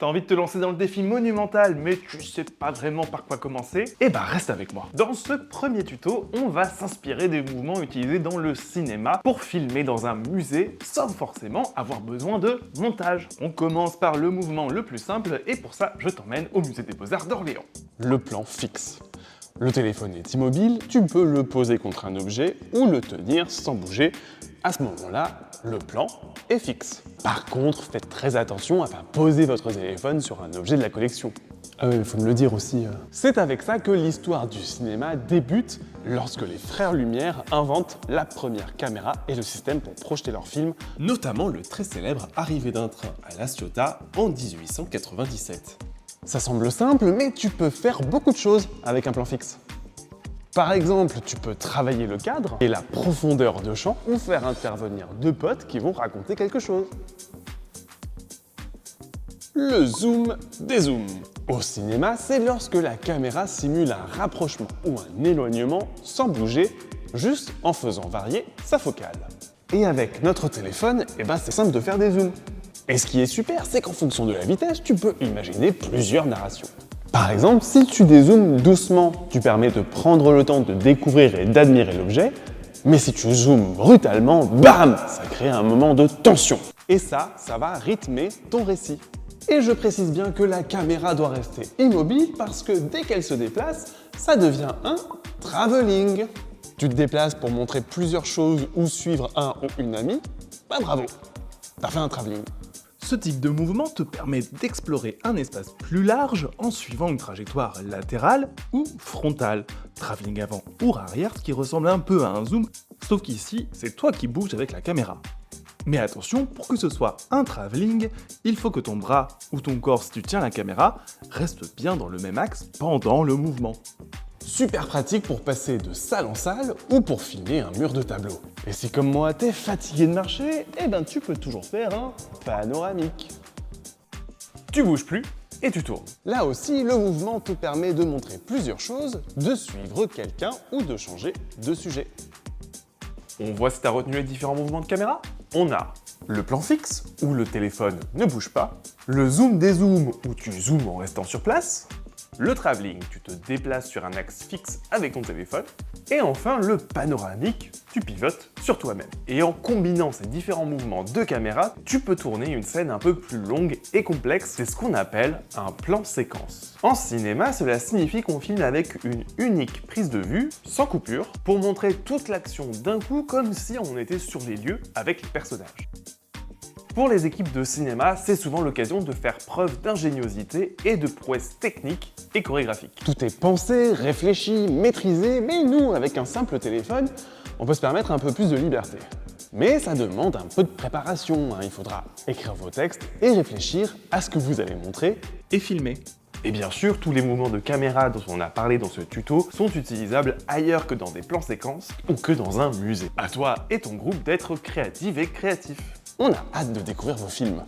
T'as envie de te lancer dans le défi monumental, mais tu sais pas vraiment par quoi commencer? Eh bah reste avec moi. Dans ce premier tuto, on va s'inspirer des mouvements utilisés dans le cinéma pour filmer dans un musée sans forcément avoir besoin de montage. On commence par le mouvement le plus simple et pour ça, je t'emmène au musée des Beaux-Arts d'Orléans. Le plan fixe. Le téléphone est immobile, tu peux le poser contre un objet ou le tenir sans bouger. À ce moment-là, le plan est fixe. Par contre, faites très attention à ne pas poser votre téléphone sur un objet de la collection. Ah oui, il faut me le dire aussi. C'est avec ça que l'histoire du cinéma débute lorsque les frères Lumière inventent la première caméra et le système pour projeter leurs films, notamment le très célèbre Arrivée d'un train à La Ciotat en 1897. Ça semble simple, mais tu peux faire beaucoup de choses avec un plan fixe. Par exemple, tu peux travailler le cadre et la profondeur de champ ou faire intervenir deux potes qui vont raconter quelque chose. Le zoom des zooms. Au cinéma, c'est lorsque la caméra simule un rapprochement ou un éloignement sans bouger, juste en faisant varier sa focale. Et avec notre téléphone, c'est simple de faire des zooms. Et ce qui est super, c'est qu'en fonction de la vitesse, tu peux imaginer plusieurs narrations. Par exemple, si tu dézoomes doucement, tu permets de prendre le temps de découvrir et d'admirer l'objet, mais si tu zoomes brutalement, bam, ça crée un moment de tension. Et ça va rythmer ton récit. Et je précise bien que la caméra doit rester immobile parce que dès qu'elle se déplace, ça devient un travelling. Tu te déplaces pour montrer plusieurs choses ou suivre un ou une amie, bravo, t'as fait un travelling. Ce type de mouvement te permet d'explorer un espace plus large en suivant une trajectoire latérale ou frontale, travelling avant ou arrière, ce qui ressemble un peu à un zoom, sauf qu'ici, c'est toi qui bouges avec la caméra. Mais attention, pour que ce soit un travelling, il faut que ton bras ou ton corps, si tu tiens la caméra, reste bien dans le même axe pendant le mouvement. Super pratique pour passer de salle en salle ou pour filmer un mur de tableau. Et si comme moi t'es fatigué de marcher, tu peux toujours faire un panoramique. Tu bouges plus et tu tournes. Là aussi, le mouvement te permet de montrer plusieurs choses, de suivre quelqu'un ou de changer de sujet. On voit si tu as retenu les différents mouvements de caméra. On a le plan fixe, où le téléphone ne bouge pas, le zoom des zooms, où tu zoomes en restant sur place, le travelling, tu te déplaces sur un axe fixe avec ton téléphone, et enfin le panoramique, tu pivotes sur toi-même. Et en combinant ces différents mouvements de caméra, tu peux tourner une scène un peu plus longue et complexe, c'est ce qu'on appelle un plan séquence. En cinéma, cela signifie qu'on filme avec une unique prise de vue, sans coupure, pour montrer toute l'action d'un coup comme si on était sur les lieux avec les personnages. Pour les équipes de cinéma, c'est souvent l'occasion de faire preuve d'ingéniosité et de prouesse technique et chorégraphique. Tout est pensé, réfléchi, maîtrisé, mais nous, avec un simple téléphone, on peut se permettre un peu plus de liberté. Mais ça demande un peu de préparation, il faudra écrire vos textes et réfléchir à ce que vous allez montrer et filmer. Et bien sûr, tous les mouvements de caméra dont on a parlé dans ce tuto sont utilisables ailleurs que dans des plans séquences ou que dans un musée. À toi et ton groupe d'être créatifs et créatifs. On a hâte de découvrir vos films.